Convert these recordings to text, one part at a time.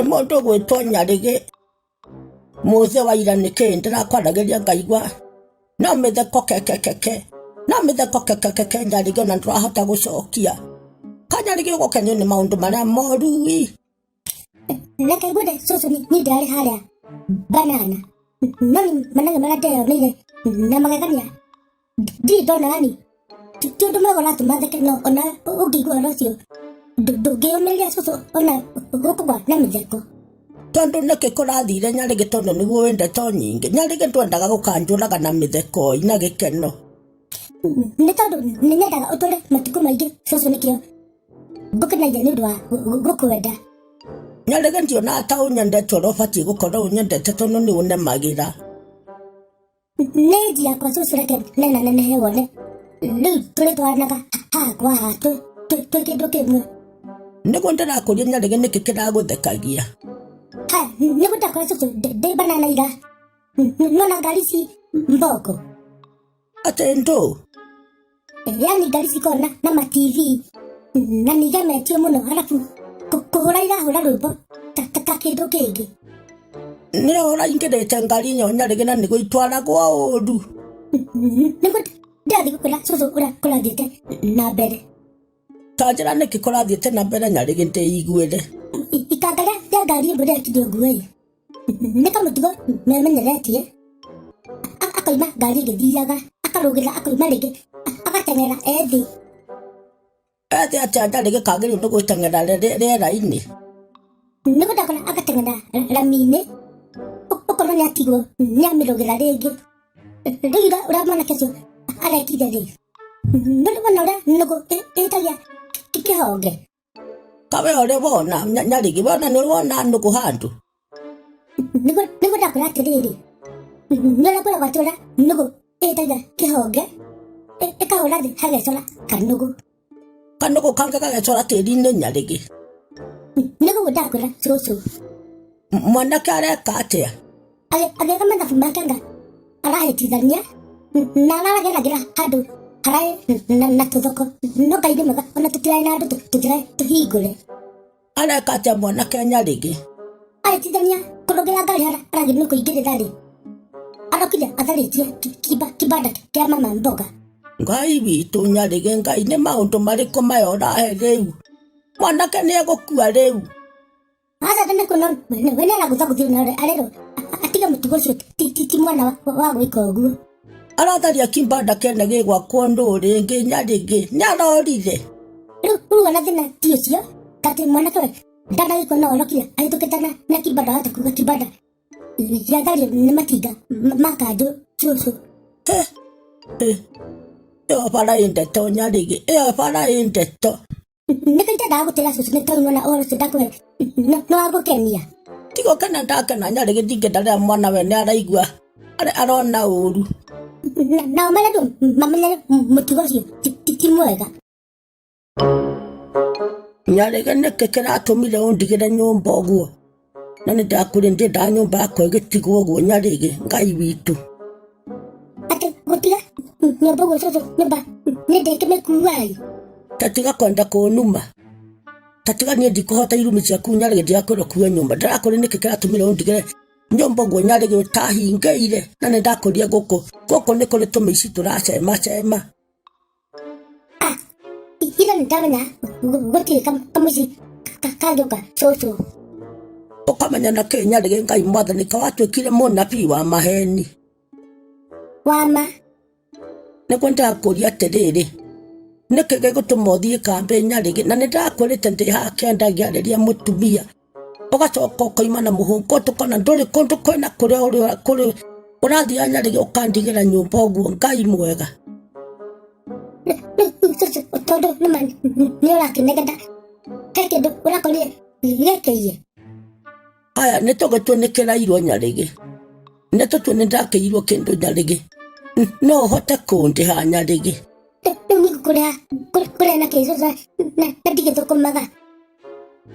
Mondo gwitwo Nyarigi muze wa ira niki ndirakwarageria ngaigua no mitheko kekekeke no mitheko kekekeke Nyarigi ona nturahota gucokia Kanyarigi gukenio ni maundu maria moru Leka gude susu ni ndari haria banana nani manage maradeo nile na magagania di dona nani tu mago la tu madeke no ona ugigwa rocio do melia susu ona gukugwa na mitheko tondu niki kurathire Nyarigi tondu niguo wendete nyingi Nyarigi ndwendaga gukanjuraga na mitheko ina gikeno ni tondu nendaga utore matuko maingi susu nikio gukenagia ni undu wa gukwenda Nyarigi ndiona ta unyendete uria ubatie gukorwo unyendete tondu ni unemagira Neji yakwa susu reke nene hewone riu turi twaranaga hakwa hatu kindu kimwe niguo ndirakuria Nyarigi niki kiraguthekagia niguo ndakora susu ndi banana ira nona ngari ci mboko ati ndu yani ngari cikona na ma TV na nigemetio muno halafu kuhura irahura rwimbo ta kindu kingi ni uraingirite ngari nyo Nyarigi na niguo itwaragwo uru niguo ndathi gukora susu ura kurathiite na mbere tanjira niki kurathiite na mbere Nyarigi ndiiguire ikangara ya ngari imwe ndekirio nguei nikamutugo memenyeretie akoima ngari igithiaga akarugira akoima ringi agateng'era ethi atia Nyarigi kagĩrĩirwo nĩ gwĩteng'era rĩera-inĩ niguo ndakora agateng'era rami-inĩ ũkona nĩ atigwo nĩ amĩrũgĩra rĩngĩ rĩu ũrĩa mwanake ũcio arekire rĩ nĩwona ũrĩa nũgũ ĩtagia kĩhonge kawe ũrĩ wona Nyarigi wona nĩ wona nũgũ handũ niguo ndakora atĩrĩrĩ nĩũrĩa kwĩragwo atĩ ũrĩa nũgũ ĩtagia kĩhonge ĩkahũra thĩ hagecora kanũgũ kange gagecora tĩri-inĩ Nyarigi niguo ndakwĩra cũcũ mwanake areka atĩa agĩka mathabu make nga arahĩtithania na ararageragĩra handũ haraĩ na tũthoko no Ngai nĩ mwega ona tũtiraĩ na andũ tũtiraĩ tũhingũre areka atĩa mwanake Nyarigi ahĩtithania kũrũgĩra ngari hara aragĩrĩ nĩ kũingĩrĩra rĩ arokire atharĩtie kibanda kĩa mama mboga Ngai witũ Nyarigi Ngai nĩ maũndũ marĩkũ maya ũrahe rĩu mwanake nĩ egũkua rĩu aca ndene kuona we nĩ aragũthaguthio na arerwo atiga mũtugo ũcio ti mwana wa gwĩka ũguo aratharia kibanda kene gĩgwakwo ndũ rĩngĩ Nyarigi nĩ arorire rĩu ona thĩna ti ũcio katĩ mwanake we ndanagĩkwo no orokire ahĩtũkĩte na kibanda wahota kuga kibanda gĩathario nĩ matinga ma kanjũ cũcũ ĩyo bara ĩ ndeto Nyarigi ĩyo bara ĩ ndeto nĩkaita ndagũtĩra cũcũ nĩ tondũ ona ũhoro ũcio ndakũhe nĩ wa gũkenia tigũkena ndakena Nyarigi ndingĩenda rĩrĩa mwana we nĩ araigua arona ũru nao marĩa andũ mamenyere mũtugo ũcio ti mwega Nyarigi nĩkĩ kĩratũmire ũndigĩre nyũmba ũguo na nĩ ndakwĩrĩ ndĩendaga nyũmba yakwa ĩgĩtigwo ũguo Nyarigi Ngai witũ atĩ gũtiga nyũmba ũguo cũcũ nyũmba nĩ ndĩkĩmĩkuai tatiga kwenda kũnuma tatiga niĩ ndikũhota irumi ciaku Nyarigi ndiakwĩrwo kuue nyũmba ndĩrakwĩrĩ nĩkĩ kĩratũmire ũndigĩre nyũmba ũguo Nyarigi ũtahingĩire na nĩ ndakũria gũkũ nĩ kũrĩ tũmĩici tũracema ira nĩ ndamenya gũtirĩ kamũici kangĩũka cũcũ ũkamenya na kĩ Nyarigi Ngai mwathani ka watuĩkire mũnabii wa maheni wama nĩguo ndakũria atĩrĩrĩ nĩkĩ gĩgũtũma ũthiĩ kambĩ Nyarigi na nĩ ndakwĩrĩte ndĩ haha kĩanda ngĩarĩria mũtumia ũgacoka ũkoima na mũhũngo tũkona ndũrĩ kũndũ kwĩna kũrĩa ũrathiĩ Nyarigi ũkandigĩra nyũmba ũguo Ngai mwega tondũ nĩ ũrakĩnegenda he kĩndũ ũrakorire gĩkĩie aya nĩ tũgĩtwo nĩ kĩrairwo Nyarigi nĩ tũtue nĩ ndakĩirwo kĩndũ Nyarigi no ũhote kũndĩha Nyarigi rĩu nĩ kũrĩa na kĩcũca na ndigĩthũkũmaga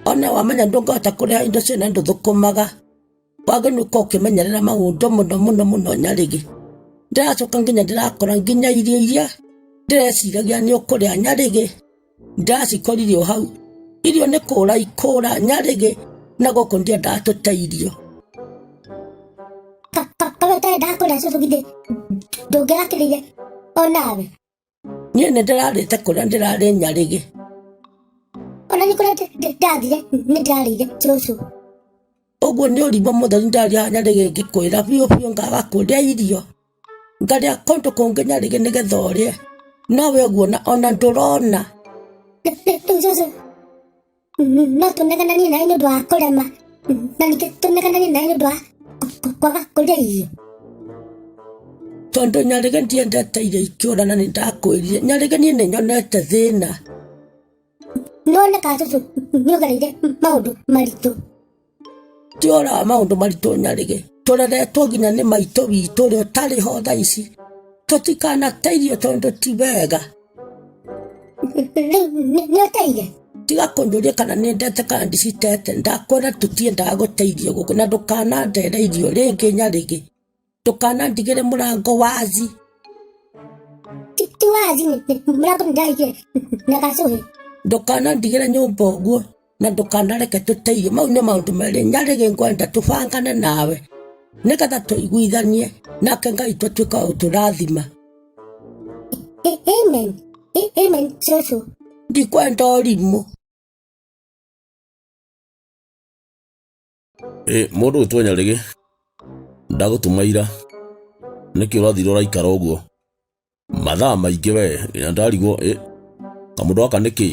ona wamenya ndũngĩhota kũrĩha indo ciene ndũthũkũmaga wagĩrĩirwo gũkorwo ũkĩmenyerera maũndũ mũno Nyarigi ndĩracoka nginya ndĩrakora nginya irio iria ndĩreciragia nĩ ũkũrĩa Nyarigi ndacikoririe o hau irio nĩ kũra ikũra Nyarĩgĩ na gũkũ ndiendatũteithio Kabeta ndakũra cũcũ githĩ ndũngĩrakĩrĩire onawe niĩ nĩ ndĩrarĩte kũrĩa ndĩrarĩ Nyarĩgĩ ona nĩ kũrĩa ndathire nĩ ndĩrarĩire cũcũ ũguo nĩ ũrimũ mũtheri ndarĩa Nyarĩgĩ ngĩkwĩra biũ ngaga kũrĩa irio ngarĩa kũndũ kũngĩ Nyarĩgĩ nĩgetha ũrĩe nowe ũguo ona ndũrona rĩu cũcũ no tũnegananie nawe nĩ ũndũ wa kũrema na ningĩ tũnegananie nawe nĩ ũndũ wa kwaga kũrĩa irio tondũ Nyarĩgĩ ndiendete irio ikĩũra na nĩ ndakwĩrire Nyarĩgĩ niĩ nĩ nyonete thĩna nĩwoneka cũcũ nĩũgereire maũndũ maritũ tiora maũndũ maritũ Nyarĩgĩ tũreretwo nginya nĩ maitũ witũ ũrĩa ũtarĩ ho thaa ici tũtikanateithio tondũ ti wega nĩũteire tiga kũnyũria kana nĩ ndete kana ndicitete ndakwĩra tũtiendaga gũteithio gũkũ na ndũkanandere irio rĩngĩ Nyarĩgĩ ndũkanandigĩre mũrango wazi ti wazi mũrango nĩndahingire na gacũhĩ ndũkanandigĩre nyũmba ũguo na ndũkanareke tũteithio mau nĩ maũndũ merĩ Nyarĩgĩ ngwenda tũbangane nawe nĩgetha tũiguithanie nake Ngai twatuĩka ũtũrathima amen cũcũ ndikwenda ũrimũ mũndũ ũtwe Nyarĩgĩ ndagũtũma ira nĩkĩ ũrathire ũraikara ũguo mathaa maingĩ we nginya ndarigwo kamũndũ gaka nĩkĩ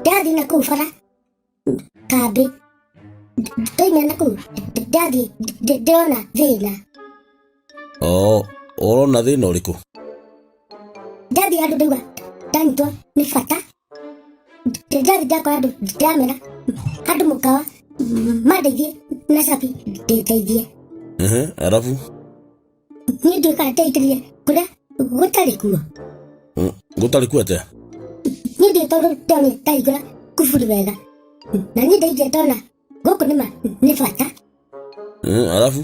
ndathi na kũu bara kambĩ ndoimĩra na kũu ndathi ndĩrona thĩna ũrona thĩna ũrĩkũ ndathi handũ ndauga ndanyitwo nĩ bata ndathi ndakora andũ ndĩramera handũ mũkawa mandeithie na cabi ndĩteithie arabu niĩ nduĩkaga ndeithĩrĩrie kũrĩa gũtarĩ kuo gũtarĩ kuo atĩa niĩ ndiĩ tondũ ndonire ndahingũra kuburi wega na niĩ ndeithia ndona gũkũ nĩma nĩ bata arabu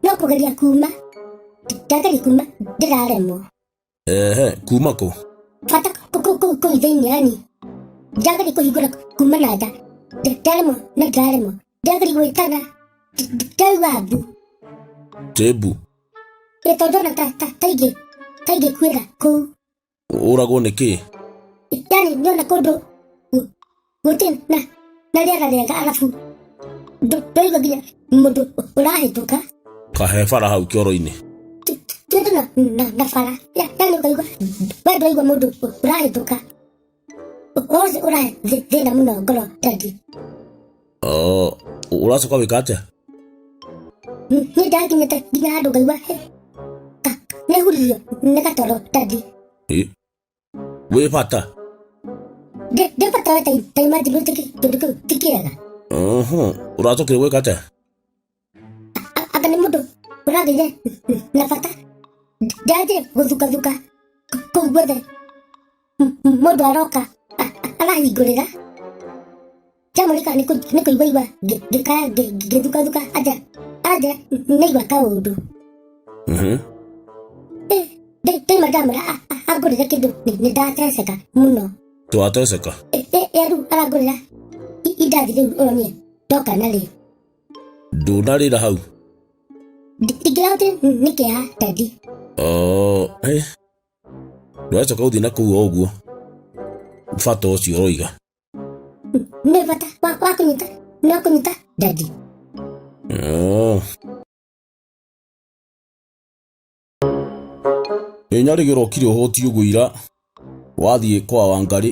no kũgeria kuma ndageria kuma ndĩraremwo kuma kũ bata kũu thĩinĩ yani ndageria kũhingũra kuma na nda ndaremwo na ndaremwo ndageria gwĩtana ndaigua mbu tĩmbu tondũ ndona taingĩ kwĩra kũu ũragwo nĩkĩ yani nĩona kũndũ gũtirĩ na rĩera rĩega arabu ndoigua nginya mũndũ ũrahĩtũka kahe bara hau kĩoro-inĩ tũndũ na bara yani ũkaigua we ndũraigua mũndũ ũrahĩtũka wothe ũrahe thĩna mũno ngoro ndathi ũracoka wĩka atĩa niĩ ndakinyĩte nginya handũ ngaigua nĩhuririo nĩ gatoro ndathi wĩ bata ndĩ bata we ta imagine kĩndũ kĩu ti kĩega ũracokire gwĩka atĩa anga nĩ mũndũ ũrathire na bata ndanjire gũthukathuka kũu guothe mũndũ aroka arahingũrĩra jamũrĩka nĩ kũiguaigua ngĩkaya ngĩthukathuka anja nĩigua kaũndũ ndaima ndamũra angũrĩre kĩndũ nĩ ndateceka mũno twateceka rĩu arangũrĩra indathi rĩu ũronie ndoka narĩ ndũnarĩra hau ndingĩrahotire nĩ kĩeha ndathi ndũracoka gũthiĩ na kũu o ũguo bata ũcio ũroiga nĩ bata wa kũnyita ndathi Nyarĩgĩ ũrokire ũhoti ũguo ira wathiĩ kwa Wangarĩ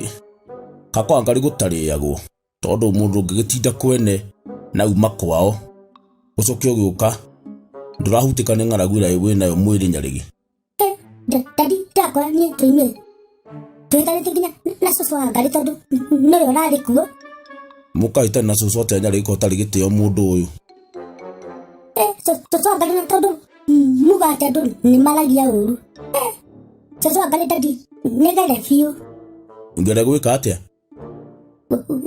kwa Wangarĩ gũtarĩagwo tondũ mũndũ ũngĩgĩtinda kwene na uma kwao ũcoke ũgĩũka ndũrahutĩka nĩ ng'aragu ĩrĩa wĩnayo mwĩrĩ Nyarĩgĩ ndathi ndakora niĩ tũimĩre twĩtanĩte nginya na cũcũ wa Wangarĩ tondũ nĩwe ũrarĩ kuo mũkahĩtania na cũcũ atĩa Nyarĩgĩ ko ũtarĩ gĩtĩo mũndũ ũyũ cũcũ wa Wangarĩ tondũ muga atĩ andũ nĩ maragia ũru cũcũ wa Wangarĩ ndathi nĩgere biũ ngere gwĩka atĩa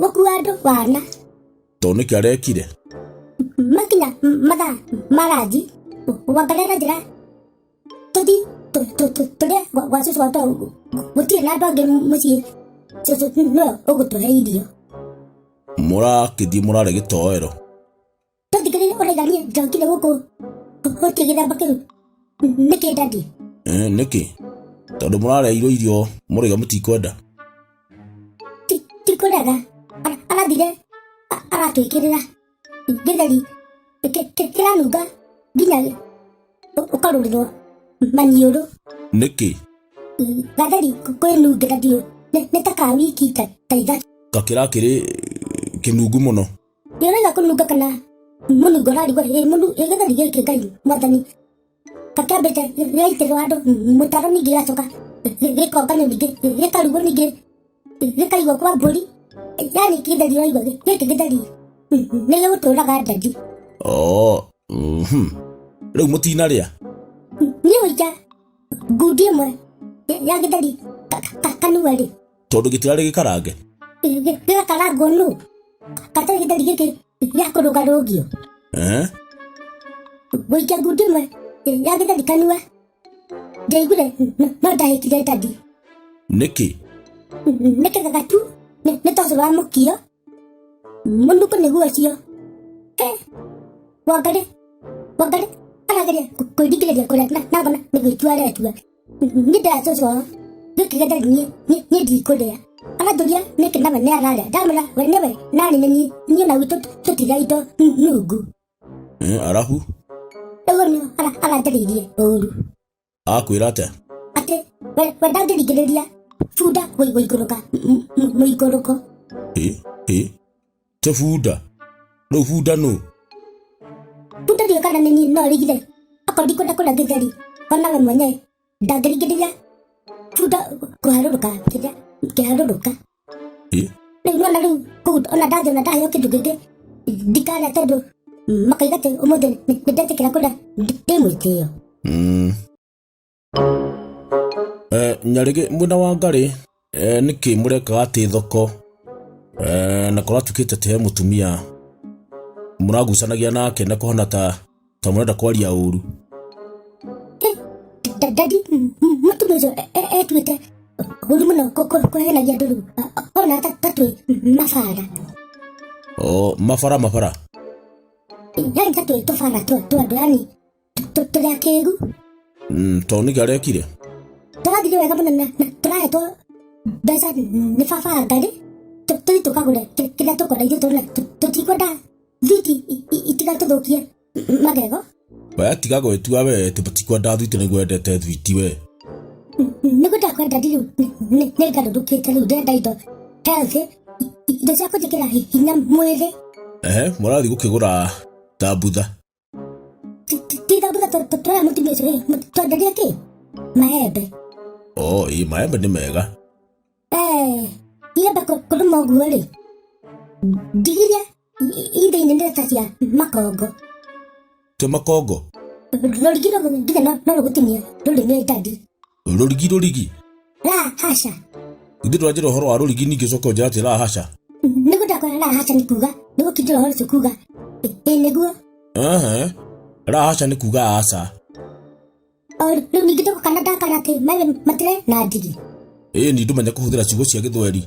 gũkua andũ wana tondũ nĩkĩ arekire makinya mathaa marathi Wangarĩ aranjĩra tũthi tũrĩa gwa cũcũ wao gũtirĩ na andũ angĩ mũciĩ cũcũ nĩwe ũgũtũhe irio. Mũrakĩthiĩ mũrare gĩtoero. Tũthikĩrĩrie ũraigania njokire gũkũ gũtirĩ gĩthamba kĩu nĩkĩ ndandi? Nĩkĩ? Tondũ mũrareirwo irio mũrĩga mũtikwenda. Tikũrega arathire aratwĩkĩrĩra gĩtheri kĩranunga nginya ũkarũrĩrwo maniũrũ. Nĩkĩ? Gatheri kwĩnungĩra ndiũ nĩ ta ka wiki ta ithatũ. Gakĩrakĩrĩ kĩnungu mũno. Nĩũraiga kũnunga kana mũnungo ũrarigwo gĩtheri gĩkĩ Ngai Mwathani kakĩambĩte gĩaitĩrwo andũ mũtaro ningĩ gĩgacoka gĩkonganio ningĩ gĩkarugwo ningĩ gĩkaigwo kwa mbũri. Yani gĩtheri ũraigua gĩkĩ gĩtheri nĩ gĩgũtũraga ndandi. Rĩu mũtinarĩa? Niĩ wĩika ngundi ĩmwe ya gĩtheri kanua rĩ. Tondũ gĩtirarĩ gĩkarange? Gĩgakarangwo nũ gatarĩ gĩtheri gĩkĩ gĩa kũrũgarũgio. Wĩika ngundi ĩmwe ya gĩtheri kanua ndaiguire no ndahĩkire ndandi. Nĩkĩ? Nĩ kĩgaga tu nĩ tondũ wa mũkio mũnungo nĩguo ũcio. Wangarĩ arageria kwĩringĩrĩria kũrĩa na mbona nĩ gwĩtua aretua. Niĩ ndĩra cũcũ wao gĩkĩ gĩtheri niĩ ndikũrĩa. Aranjũria nĩkĩ nawe nĩ ararĩa ndamwĩra we nĩwe nani nĩ niĩ na gwitũ tũtirĩa indo nungu. Arabu? Ũguo nĩo aranjarĩirie ũru. Akwĩra atĩa? Atĩ we ndangĩringĩrĩria bunda gũikũrũka mũikũrũko. Te bunda? Rĩu bunda nũ? Bunda ndiũĩ kana nĩ niĩ no rigire akorwo ndikwenda kũrĩa gĩtheri onawe mwenyewe ndangĩringĩrĩria bunda kũharũrũka. Rĩu nona rĩu ona ndathiĩ ona ndaheo kĩndũ gĩkĩ ndikarĩa tondũ makaiga atĩ ũmũthĩ nĩ ndetĩkĩra kũrĩa ndĩ mwĩtĩo. Nyarĩgĩ mwena wa Ngarĩ nĩkĩ mũrekaga atĩ thoko na kũratuĩkĩte te mũtumia mũragucanagia nake na kũhana ta mũrenda kwaria ũru? Ndadi mũtumia ũcio etuĩte ũru mũno kũhenagia andũ rĩu ona tatwĩ mabara. Mabara? Yani tatwĩ tũbara twa andũ yani tũrĩa kĩĩgu. Tondũ nĩkĩ arekire? Tũrathire wega mũno na tũrahetwo mbeca nĩ baba Ngarĩ tũthiĩ tũkagũre kĩrĩa tũkwenda ithuĩ tũrĩa tũtikwenda thwiti itigatũthũkie magego. We tiga gwĩtua we tĩ mũtikwenda thwiti nĩguo wendete thwiti we. Nĩguo ndakwenda rĩu nĩ ngarũrũkĩte rĩu ndĩrenda indo healthy indo cia kũnjĩkĩra hinya mwĩrĩ. Mũrathiĩ gũkĩgũra thambutha? Ti thambutha tũrĩa mũtumia ũcio twenderia kĩ? Maembe. Maembe nĩ mega. Iembe kũrũma ũguo rĩ ndigiria indo-inĩ nĩ ta cia makongo. Te makongo? Rũrigi nginya no rũgũtinia rũrĩmĩ ndandi. Rũrigi? Hasha. Ithuĩ twanjĩra ũhoro wa rũrigi ningĩ ũcoka ũnjĩra atĩ hasha. Nĩguo ndakwĩra hasha nĩ kuga nĩguo kĩndĩra ũhoro ũcio kuga nĩguo. Hasha nĩ kuga aca. Rĩu ningĩ ndĩgũkana ndakana atĩ maembe matirĩ na ndigi. Nĩ ndũmenya kũhũthĩra ciugo cia Gĩthweri.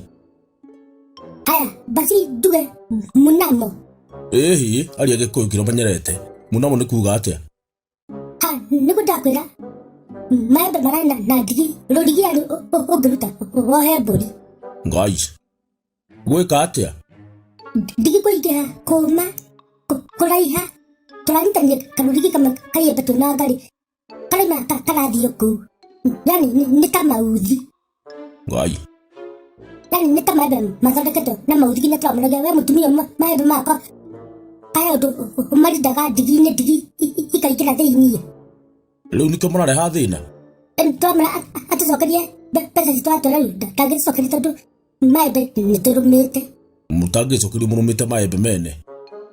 Haya basi nduge munamo. Aria Gĩkũyũ kĩrĩa ũmenyerete. Munamo nĩ kuga atĩa? Nĩguo ndakwĩra maembe marĩ na ndigi rũrigi arĩ ũngĩruta wohe mbũri. Ngai gwĩka atĩa? Ndigi kũingĩha kũũma kũraiha tũranyitania karũrigi kamwe kaiembe twĩna Ngarĩ karaima karathiĩ kũu. Yani nĩ ta mauthi. Ngai. Yani nĩ ta maembe mathondeketwo na mauthi nginya tũramũragia we mũtumia maembe makwa aya ũndũ marindaga ndigi-inĩ ndigi ikaingĩra thĩiniĩ. Rĩu nĩkĩo mũrareha thĩna? Twamũra atũcokerie mbeca citwatwara rĩu ndangĩcokeria tondũ maembe nĩ tũrũmĩte. Mũtangĩcokerio mũrũmĩte maembe mene?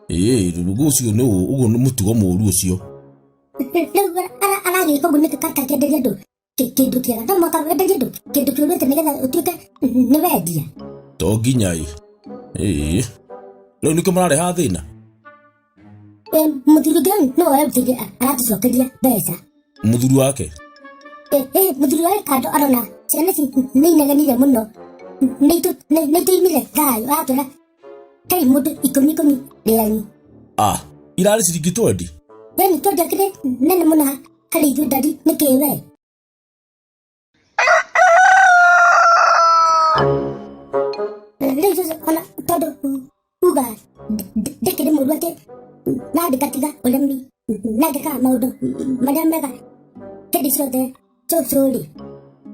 Rĩu ũcio ũguo nĩ mũtugo mũũru ũcio. Rĩu aragĩka ũguo nĩkĩ katakĩenderia andũ kĩndũ kĩega no mũhaka wenderie andũ kĩndũ kĩũrĩte nĩgetha ũtuĩke nĩ wendia. To nginya rĩu nĩkĩo mũrareha thĩna? Mũthuri ũngĩ no ararutĩire aratũcokeria mbeca. Mũthuri wake? Muthuri wa kando arona ciana ci nĩ inegenire mũno nĩ ituimire thayũ atwĩra kaĩ mũndũ ikũmi rĩanyu irarĩ ciringi 20 yani twendekire nene mũno harĩ ithuĩ ndari nĩkĩ we rĩu ona tondũ uga ndekĩrĩ mũru atĩ nandĩkatiga ũremi nandĩkaga maũndũ marĩa mega hĩndĩ ciothe cũcũ-rĩ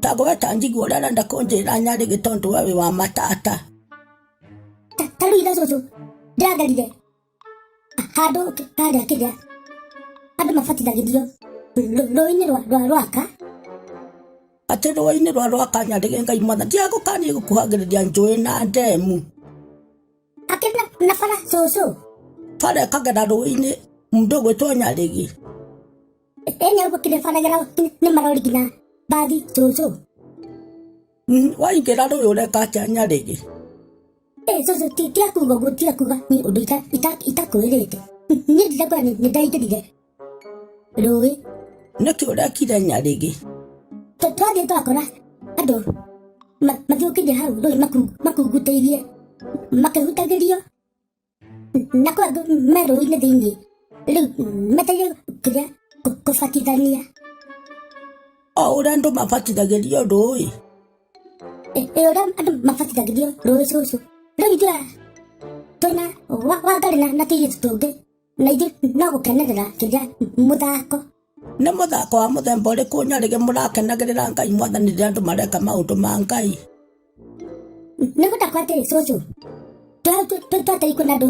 tagweta njigua ũrĩa arenda kũnjĩra Nyarĩgĩ tondũ we wĩ wa matata. Ta rĩu ira cũcũ ndĩragerire handũ harĩa kĩrĩa andũ mabatithagĩrio rũĩ-inĩ rwa Rwaka. Atĩ rũĩ-inĩ rwa Rwaka Nyarĩgĩ Ngai mwathani ndiagũkania gũkuhagĩrĩria njũĩ na ndemu. Akĩrĩ na bara cũcũ Bara ĩkagera rũĩ-inĩ mũndũ ũgwĩtwo Nyarĩgĩ. Enya ũgũkire baragera nĩ marori nginya bathi cũcũ. Waingĩra rũĩ ũreka atĩa Nyarĩgĩ? Cũcũ tiakuga ũguo tiakuga nĩ ũndũ itakwĩrĩte. Niĩ ndirakora nĩ ndaingĩrire rũĩ. Nĩkĩ ũrekire Nyarĩgĩ? Twathiĩ twakora andũ mathiũkĩire hau rũĩ makungutĩirie makĩhutagĩrio na kwa andũ me rũĩ-inĩ thĩinĩ rĩu meteire kĩrĩa kũbatithania. Ũrĩa andũ mabatithagĩrio rũĩ? Ũrĩa andũ mabatithagĩrio rũĩ cũcũ. Rĩu ithuĩ twĩna Wangari na tũirĩtu tũngĩ na ithuĩ no gũkenerera kĩrĩa mũthako. Nĩ mũthako wa mũthemba ũrĩkũ Nyarĩgĩ mũrakenagĩrĩra Ngai mwathani rĩrĩa andũ mareka maũndũ ma Ngai? Nĩ gũtakwo atĩrĩ cũcũ twatari kwĩna andũ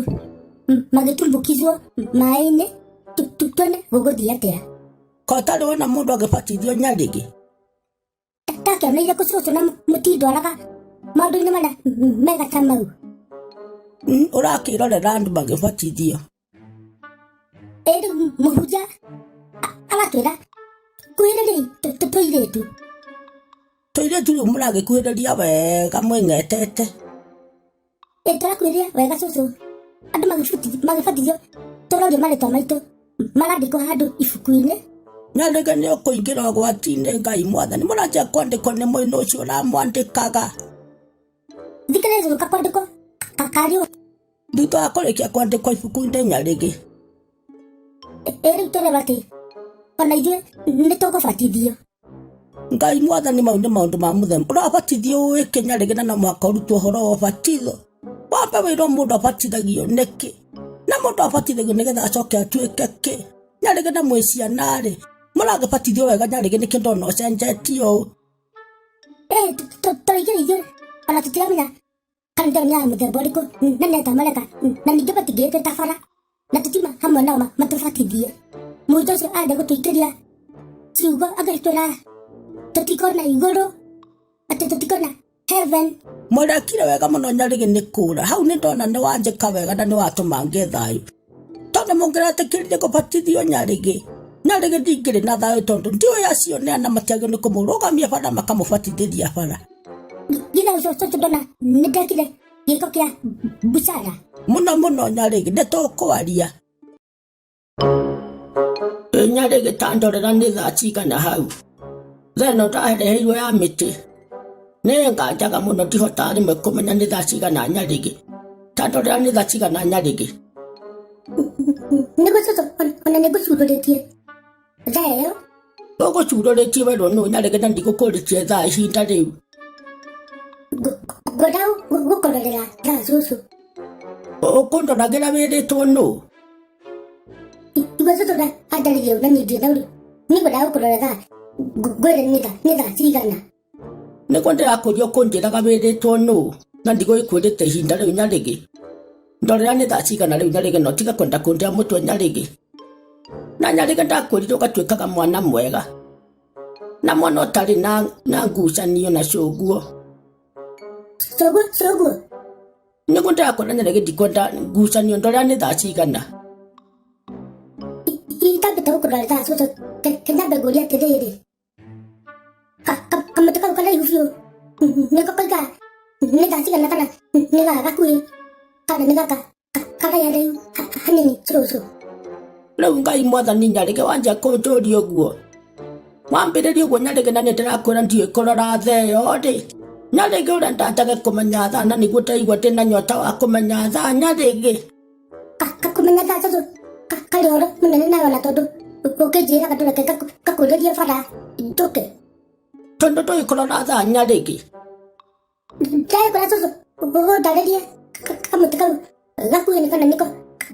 magĩtumbũkizwo maĩ-inĩ tuone gũgũthiĩ atĩa. Ko ũtarĩ wona mũndũ agĩbatithio Nyarĩgĩ? Takĩoneire kũ cũcũ na mũtindwaraga maũndũ-inĩ marĩa mega ta mau. Ũrakĩrorera andũ magĩbatithio. Rĩu mũhunjia agatwĩra kuhĩrĩria tũirĩtu. Tũirĩtu rĩu mũragĩkuhĩrĩria wega mwĩng'etete. Tũrakuhĩrĩria wega cũcũ. Andũ magĩbatithio tũrorio marĩtwa maitũ marandĩkwo handũ ibuku-inĩ. Nyarĩgĩ nĩ ũkũingĩra ũgwati-inĩ Ngai mwathani mũranjia kwandĩkwo nĩ mwĩna ũcio ũramwandĩkaga. Thikĩrĩria cũcũ kakwandĩkwo karĩo. Thutha wa kũrĩkia kwandĩkwo ibuku-inĩ Nyarĩgĩ. Rĩu tũreba atĩ ona ithuĩ nĩ tũgũbatithio. Ngai mwathani mau nĩ maũndũ ma mũthemba ũrabatithio wĩke Nyarĩgĩ na no mũhaka ũrutwo ũhoro wa ũbatitho. Wambe wĩrwo mũndũ abatithagio nĩkĩ? Na mũndũ abatithagio nĩgetha acoke atuĩke kĩ? Nyarĩgĩ na mwĩ ciana-rĩ mũragĩbatithio wega Nyarĩgĩ nĩkĩ ndona ũcenjetie ũũ? Tũingĩra ithuĩ ona tũtiramenya kana nĩya mũthemba ũrĩkũ na nĩatamareka na ningĩ matingĩĩte ta bara na tũtima hamwe nao matũbatithie. Mũndũ ũcio arenda gũtũingĩria ciugo agĩtwĩra tũtikona igũrũ atĩ tũtikona heaven. Mũrekire wega mũno Nyarĩgĩ nĩ kũra hau nĩ ndona nĩ wanjĩka wega na nĩ watũma ngĩe thayũ. Tondũ mũngĩretĩkĩrire gũbatithio Nyarĩgĩ ndingĩrĩ na thayũ tondũ ndiũĩ acio nĩ ana matiagĩrĩirwo nĩ kũmũrũgamia bara makamũbatithĩria bara. Githa cũcũ ndona nĩ ndekire gĩko kĩa busara mũno mũno Nyarĩgĩ nĩ tũkwaria. Nyarĩgĩ ta ndorera nĩ thaa cigana hau. Theno ndahereirwo ya mĩtĩ. Nĩ nganjaga mũno ndihotaga rĩmwe kũmenya nĩ thaa cigana Nyarĩgĩ. Ta ndorera nĩ thaa cigana Nyarĩgĩ. Nĩguo cũcũ ona nĩngũcurũrĩtie thaa ĩyo. Ũgũcurũrĩtie werwo nũ Nyarĩgĩ na ndigũkũrĩtie thaa ihinda rĩu. Ngwenda gũkũrorera thaa cũcũ. Ũkũndoragĩra wĩrĩtwo nũ? Nĩguo cũcũ andarĩria na niĩ ndirĩ naũrĩ. Niĩ ngwenda gũkũrorera thaa ngwĩre nĩ thaa cigana. Nĩguo ndĩrakũria ũkũnjĩraga wĩrĩtwo nũ na ndigũgĩkwĩrĩte ihinda rĩu Nyarĩgĩ. Ndorera nĩ thaa cigana rĩu Nyarĩgĩ no tiga kwenda kũndĩa mũtwe Nyarĩgĩ. Na Nyarĩgĩ ndakwĩrire ũgatuĩkaga mwana mwega na mwana ũtarĩ na ngucanio na cũguo. Cũguo? Nĩguo ndĩrakwĩra Nyarĩgĩ ndikwenda ngucanio. Ndorera nĩ thaa cigana. Itambĩte gũkũrorera thaa cũcũ kenyambe ngũria atĩrĩrĩ. Kamũtĩ kau karaihu biũ nĩko kaigana nĩ thaa cigana kana nĩ gaka gakuhĩ kana nĩ gaka karaya rĩu hanini cũcũ. Rĩu Ngai mwathani Nyarĩgĩ wanjia kũnjũria ũguo. Wambĩrĩrie ũguo Nyarĩgĩ na nĩndĩrakwĩra ndiũĩ kũrora thaa ĩyo rĩ. Nyarĩgĩ ũrĩa ndatage kũmenya thaa na nĩguo ndaigua ndĩna nyota wa kũmenya thaa Nyarĩgĩ. Kũmenya thaa cũcũ karĩ ũhoro mũnene nayo na tondũ ũkĩnjĩraga ndũreke ngakũrĩrie bara njũke. Tondũ ndũĩ kũrora thaa Nyarĩgĩ. Ndagĩkora cũcũ ũndarĩrie kamũtĩ kau gakuhĩ kana nĩko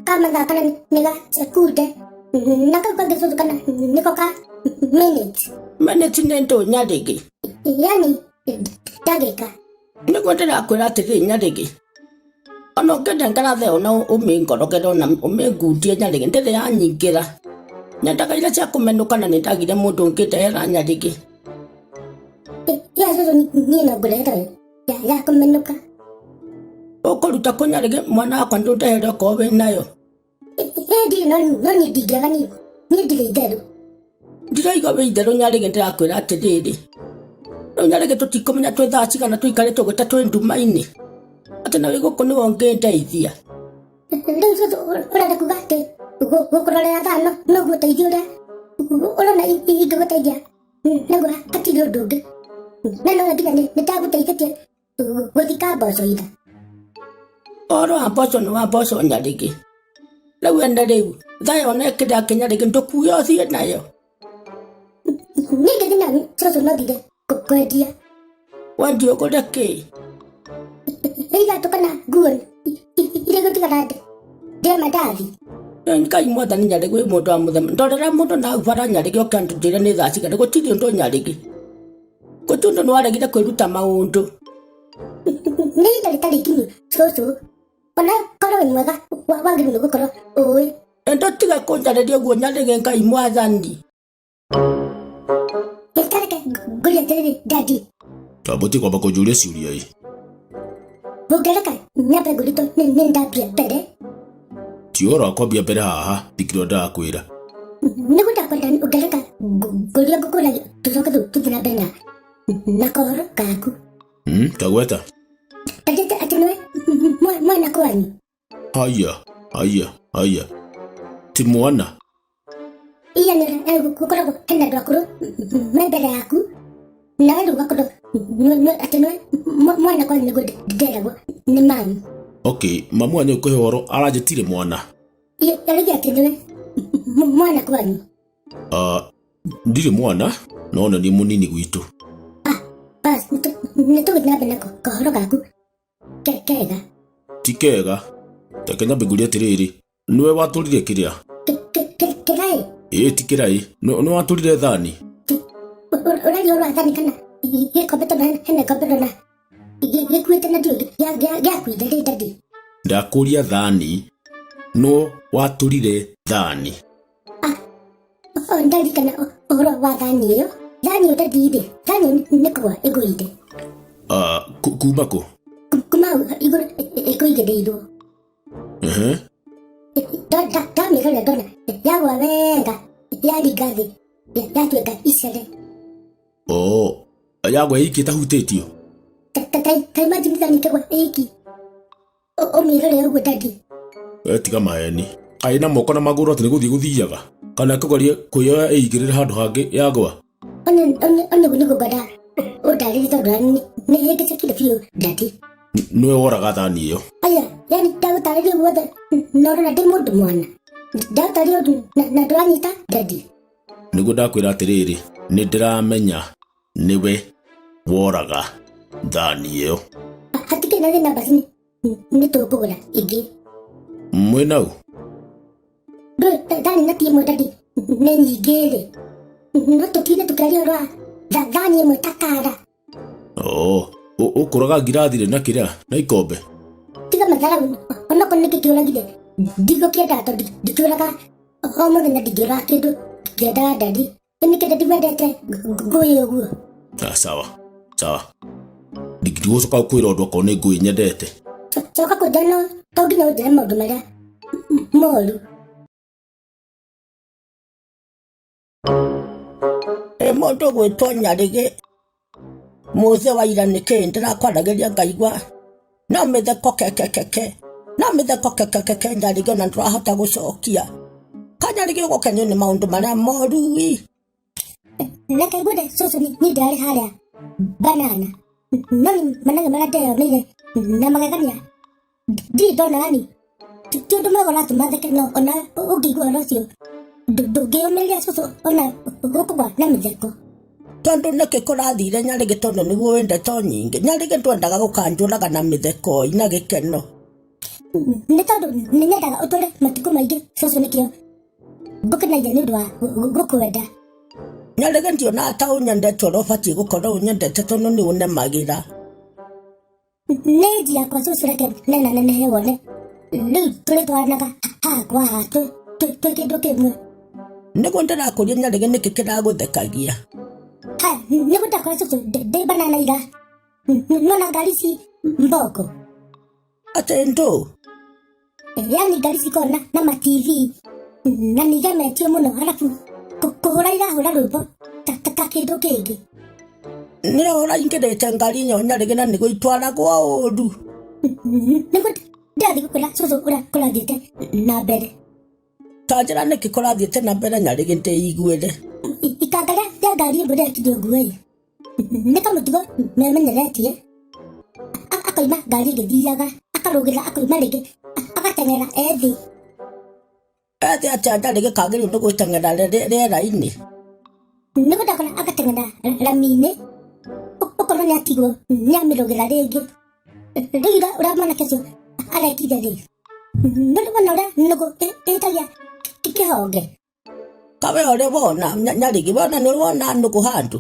ka mathaa kana nĩ ga sekunde na kau kangĩ cũcũ kana nĩko ka minute. Minute nĩ ndũ Nyarĩgĩ. Yani ndagĩka. Nĩguo ndĩrakwĩra atĩrĩ Nyarĩgĩ. Ona ũngĩndengera thaa ĩyo na ũmĩngorogere na ũmĩngundie Nyarĩgĩ ndĩrĩ yanyingĩra. Nyendaga iria cia kũmenũka na nĩndagire mũndũ ũngĩndehera Nyarĩgĩ. Ya cũcũ niĩ no ngũrehere ya kũmenũka. Ũkũruta kũ Nyarĩgĩ mwana wakwa ndũndehere okorwo wĩ nayo. Ndirĩ no niĩ ndingĩaga niĩ ndirĩ itherũ. Ndĩroiga wĩ itherũ Nyarĩgĩ ndĩrakwĩra atĩrĩrĩ. Rĩu Nyarĩgĩ tũtikũmenya twĩ thaa cigana tũikarĩte gwĩta twĩ nduma-inĩ. Atĩ na wĩ gũkũ nĩwe ũngĩndeithia. Rĩu cũcũ ũrenda kuga atĩ gũkũrorera thaa noguo ũteithio ũrĩa ũrona ingĩgũteithia naguo hatirĩ ũndũ ũngĩ. Na no nginya nĩndagũteithĩtie gũthika mboco ira. Ũhoro wa mboco nĩ wa mboco Nyarĩgĩ. Rĩu ene rĩu thaa ĩyo na ĩkĩrĩa Nyarĩgĩ ndũkuue ũthiĩ nayo. Niĩ ngĩthiĩ nayo cũcũ no thire kwendia. Wendia ũgũre kĩ? Iratũ kana nguo iria igũtigara ndĩe mandathi. Ngai mwathani Nyarĩgĩ wĩ mũndũ wa mũthema. Ndorera mũndũ na hau bara Nyarĩgĩ oke andũnjĩre nĩ thaa cigana. Gũtirĩ ũndũ Nyarĩgĩ. Gũtirĩ ũndũ nĩwaregire kwĩruta maũndũ. Nĩ ihinda rĩtarĩ ikinyu cũcũ. Ona korwo wĩ mwega wagĩrĩirwo nĩ gũkorwo ũĩ. Ndũtige kũnjarĩria ũguo Nyarĩgĩ Ngai mwathani. Nĩtareke ngũrie atĩrĩrĩ dadi. Tambũtie kwamba kũnjũria ciũria ĩ. Ũngĩreka nyambe ngũritũ nĩ ndambia mbere. Ti ũhoro wa kwambia mbere haha ndikĩrĩ ndakwĩra. Nĩguo ndakwenda ũngĩreka ngũria ngũkũragia tũcoke tũthiĩ na mbere na kohoro gaku. Kagweta. Ndagĩte atĩ nĩwe mwana kwanyu. Haya. Ti mwana. Iya nĩ gũkoragwo hena andũ akũrũ me mbere yaku. Na wendo ũgakorwo atĩ nĩwe mwana kwanyu nĩguo nderagwo nĩ mamu. Okay, mamu wanyu ũkũhe ũhoro aranjĩtire mwana. Arĩgia atĩ nĩwe mwana kwanyu. Ndirĩ mwana no nĩ mũnini gwitũ. Nĩtũgĩthiĩ na mbere na kahoro gaku kega. Ti kega. Reke nyambe ngũrie atĩrĩrĩ, nĩwe watũrire kĩrĩa? Kĩraĩ? Ĩĩ ti kĩraĩ. Nĩ watũrire thani? Ũraria ũhoro wa thani kana gĩkombe tondũ hena gĩkombe ndona gĩkuĩte na ndiũĩ gĩakuire rĩ dadi. Ndakũria thani no watũrire thani. Ndarikana ũhoro wa thani ĩyo. Thani ĩyo dadi rĩ, thani nĩ kũgũa ĩgũire. Kuma kũ? Kuma igũrũ ĩkũigĩrĩirwo. Ndamĩrora ndona yagũa wega yaringa thĩ yatuĩka icere. Yagũa iki ĩtahutĩtio? Kaima thani kĩgũa iki. Ũmĩrore ũguo dadi. Tiga maheni. Kaĩ na moko na magũrũ atĩ nĩ gũthiaga kana kũgeria kwĩyoya ĩigĩrĩre handũ hangĩ yagũa? Ona nĩguo ngwenda ũndarĩrie tondũ nĩ hĩngĩcekire biũ dadi. Nĩwe woraga thani ĩyo? Aya, yani ndagũtarĩria guothe norona ndĩ mũndũ mwana. Ndagũtarĩria ũndũ na ndũranyita dadi. Nĩguo ndakwĩra atĩrĩrĩ, nĩndĩramenya nĩwe woraga thani ĩyo. Hatikĩrĩ na thĩna basi nĩtũkũgũra ĩngĩ. Mwĩna ũ? Thani na ti ĩmwe dadi nĩ nyingĩ rĩ. No tũtinde tũkĩaria ũhoro wa thani ĩmwe ta kara. Ũkũraga ngirathi rĩ na kĩrĩa na ikombe? Tiga matharaũ onokorwo nĩkĩ kĩũragire ndigũkĩendaga tondũ ndikĩũraga o mũthenya ndingĩũraga kĩndũ ngĩendaga dadi. Nĩkĩ dadi wendete ngũĩ ũguo? Sawa. Ndigũcoka kwĩra ũndũ okorwo nĩ ngũĩ nyendete. Coka kwenda no to nginya ũnjĩre maũndũ marĩa moru. Mũndũ gwĩtwo Nyarĩgĩ mũthĩ wa ira nĩkĩ ndĩrakwaragĩria ngaigua no mĩtheko kekeke Nyarĩgĩ ona ndũrahota gũcokia. Ka Nyarĩgĩ ũgũkenio nĩ maũndũ marĩa moru. Reke ngwende cũcũ nĩ ndarĩ harĩa banana no nĩ manage marĩa ndeyonire na magegania ndirĩ ndona yani ti ũndũ mwega ũratũma theke no ona ũngĩigua ũhoro ũcio ndũngĩyũmĩrĩria cũcũ ona gũkũgwa na mĩtheko tondu nĩkĩ kũrathire Nyarĩgĩ tondu nĩguo wende to nyingĩ Nyarĩgĩ ndwendaga gũkanjũraga na mĩtheko ina gĩkeno nĩ tondũ nĩ nyendaga ũtũre matukũ maingĩ cũcũ nĩkĩo ngũkenagia nĩ ũndũ wa gũkwenda Nyarĩgĩ ndionaga ta ũnyendete ũrĩa ũbatiĩ gũkorwo ũnyendete tondu nĩ ũnemagĩra nĩ nji yakwa cũcũ reke nenehe wone rĩu tũrĩ twaranaga haha kwa haha twĩ kĩndũ kĩmwe nĩguo ndĩrakũria Nyarĩgĩ nĩkĩ kĩragũthekagia nĩguo ndakora cũcũ ndĩ banana ira nona ngari ci mboko atĩ ndũ yani ngari cikona na ma-TV na nĩigemetio mũno halafu kũhũra irahũra rwĩmbo ta kĩndũ kĩngĩ nĩyo ũraingĩrĩte ngari nyayo Nyarĩgĩ na nĩguo itwaragwo ũru nĩguo ndathiĩ gũkwĩra cũcũ ũrĩa kũrathiĩte na mbere ta njĩra nĩkĩ kũrathiĩte na mbere Nyarĩgĩ ndĩiguĩre ikanga rĩa ngari ĩmwe rĩakirio nguo-ĩ nĩ kamũtugo memenyeretie akoima ngari ĩgĩthiaga akarũgĩra akoima rĩngĩ agateng'era ethĩ atĩa Nyarĩgĩ kagĩrĩirwo nĩ gwĩteng'era rĩera-inĩ nĩguo ndakora agateng'era rami-inĩ ũkorwo nĩ atigwo nĩ amĩrũgĩra rĩngĩ rĩu ũrĩa mwanake ũcio arekire rĩ ndũrĩmona ũrĩa nũgũ ĩtagia kĩhonge kawe ũrĩ wona Nyarĩgĩ wona nĩ wona nũgũ handũ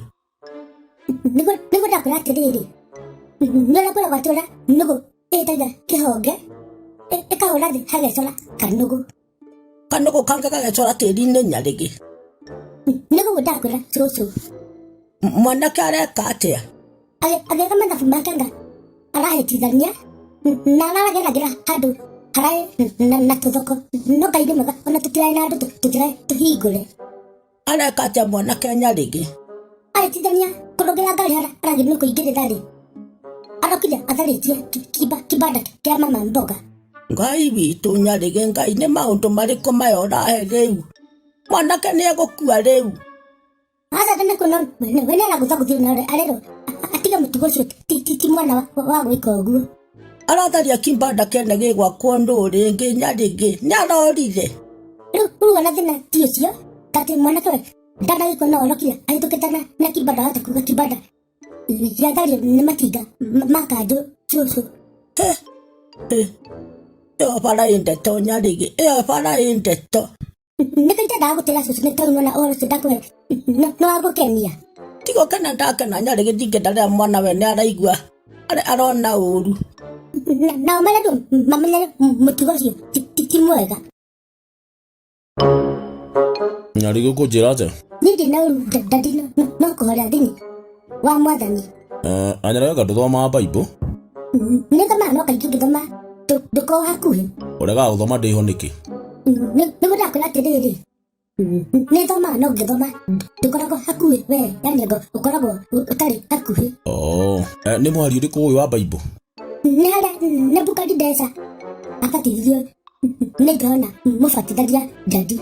nĩguo ndakwĩra atĩrĩrĩ nĩ ũrĩa kwĩragwo atĩ ũrĩa nũgũ ĩtagia kĩhonge ĩkahũra thĩ hagecora kanũgũ kange gagecora tĩri-inĩ Nyarĩgĩ nĩguo ndakwĩra cũcũ mwanake areka atĩa agĩka mathabu make nga arahĩtithania na arageragĩra handũ haraĩ na tũthoko no Ngai nĩ mwega ona tũtiraĩ na andũ tũtiraĩ tũhingũre areka atĩa mwanake Nyarĩgĩ ahĩtithania kũrũgĩra ngari harĩa aragĩrwo nĩ kũingĩrĩra rĩ arokire atharĩtie kibanda kĩa mama mboga Ngai witũ Nyarĩgĩ Ngai nĩ maũndũ marĩkũ maya ũrahe rĩu mwanake nĩ egũkua rĩu aca ndanakũona we nĩ aragũthagũthio na arerwo atiga mũtugo ũcio ti mwana wa gwĩka ũguo aratharia kibanda kene gĩgwakwo ndũ rĩngĩ Nyarĩgĩ nĩ arorire rĩu ona thĩna ti ũcio tatĩ mwanake we ndanagĩkwo no orokire ahĩtũkĩte na kibanda wahota kuga kibanda gĩathario nĩ matinga ma kanjũ cũcũ ĩyo bara ĩ ndeto Nyarĩgĩ ĩyo bara ĩ ndeto nĩkĩ itendaga gũtĩra cũcũ nĩ tondũ nona ũhoro ũcio ndakũhe nĩ wa gũkenia ti gũkena ndakena Nyarĩgĩ ndingĩenda rĩrĩa mwana we nĩ araigua arona ũru nao marendwo mamenyere mũtugo ũcio ti mwega Nyarĩgĩ kũnjĩra atĩa niĩ ndĩ na ũru ndandi no kũhoria thĩinĩ wa mwathani Nyarĩgĩ ndũthomaga Bible nĩ thomaga no kaingĩ ngĩthoma ndũkorwo hakuhĩ ũregaga gũthoma ndĩho nĩkĩ nĩguo ndakwĩra atĩrĩrĩ nĩ thomaga no ngĩthoma ndũkoragwo hakuhĩ we yani ũkoragwo ũtarĩ hakuhĩ nĩ mwario ũrĩkũ ũyũ wa Bible nĩ harĩa Nebukadneza abatithio nĩ ndona mũbatitharia ndandi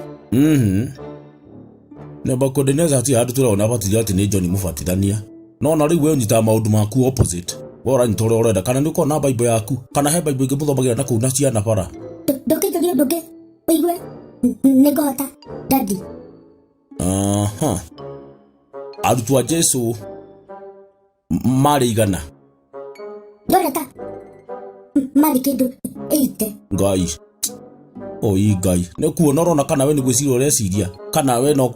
Nebukadneza hatirĩ handũ tũrona abatithio atĩ nĩ John mũbatithania no na rĩu we ũnyitaga maũndũ maku opposite we ũranyita ũrĩa ũrenda kana nĩ ũkorwo na Bible yaku kana he Bible ĩngĩ mũthomagĩra na kũu na ciana bara ndũkĩnjũria ũndũ ũngĩ ũigue nĩ ngũhota ndandi arutwo a Jesũ marĩ igana ndona ta marĩ kĩndũ 80 Ngai Ngai nĩ kuona ũrona kana we nĩ gwĩciria ũreciria kana we no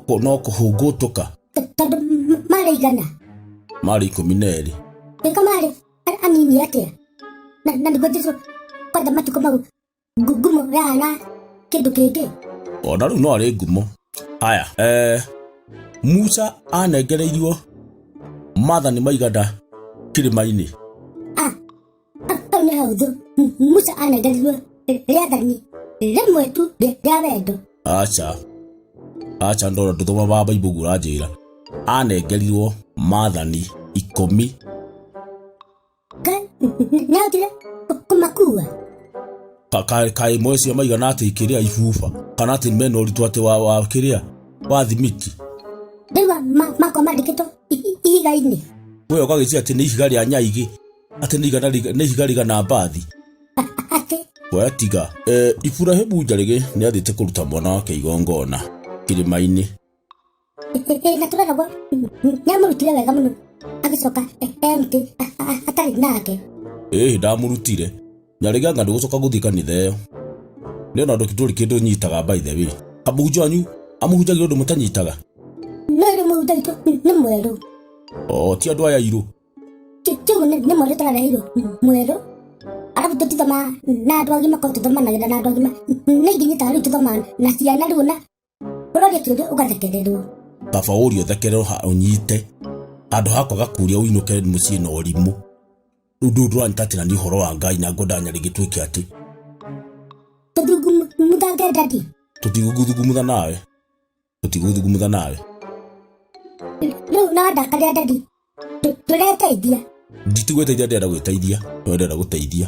kũhũngũtũka tondũ marĩ igana marĩ 12 ĩka marĩ anini atĩa na nĩguo Jesũ kwenda matukũ mau ngumo yahana kĩndũ kĩngĩ ona rĩu no arĩ ngumo haya Musa anengereirio maathani maigana kĩrĩma-inĩ hau nĩ haũthũ Musa anengereirio rĩathani rĩmwe tu rĩa wendo acha ndona ndũthomaga Bible guo ũranjĩra anengerirwo maathani 10 nĩahotire kũmakua kaĩ imwe cio maigana atĩ ikĩrĩa ibuba kana atĩ mena ũritũ atĩ wa kĩrĩa wa thimiti rĩu makwa mandikitwo ihiga-inĩ. We ũgagĩcia atĩ nĩ ihiga rĩa nyaigi, atĩ nĩ ihiga rigana mbathi. Atĩ We tiga, Iburahĩmu Njarĩgĩ nĩ athĩte kũruta mwana wake igongona kĩrĩma-inĩ. na tũreragwo nĩamũrutire wega mũno agĩcoka mũtĩ atarĩ nake. Ndamũrutire. Njarĩgĩ anga ndũgũcoka gũthiĩ kanitha ĩyo. Nĩona andũ kĩndũ kĩndũ nyitaga by the way. Kamũhunjia wanyu amũhunjagia ũndũ mũtanyitaga. No rĩ mũhunjia nĩ mwerũ. Ti andũ aya irũ. Tiũguo nĩ mwerũ tũrareheirwo mwerũ. Arabu tũtithoma na andũ agima korwo tũthomanagĩra na andũ agima. Nĩ ingĩnyita rĩu tũthoma na ciana rĩu na ũroria kĩũria ũgathekererwo. Baba ũrio thekererwo ũnyite. Handũ hakwa gakuria ũinũke mũciĩ na ũrimũ. Rĩu ndũranyita nĩ ũhoro wa Ngai na ngwenda Njarĩgĩ twĩke atĩ. Tũthugumuthange ndadi. Tũtigũthugumutha nawe. Tũtigũthugumutha nawe. Rĩu na ndakaria ndadi. Tũreteithia. Nditigwĩteithia ndĩrenda gwĩteithia. Ndĩrenda gũteithia.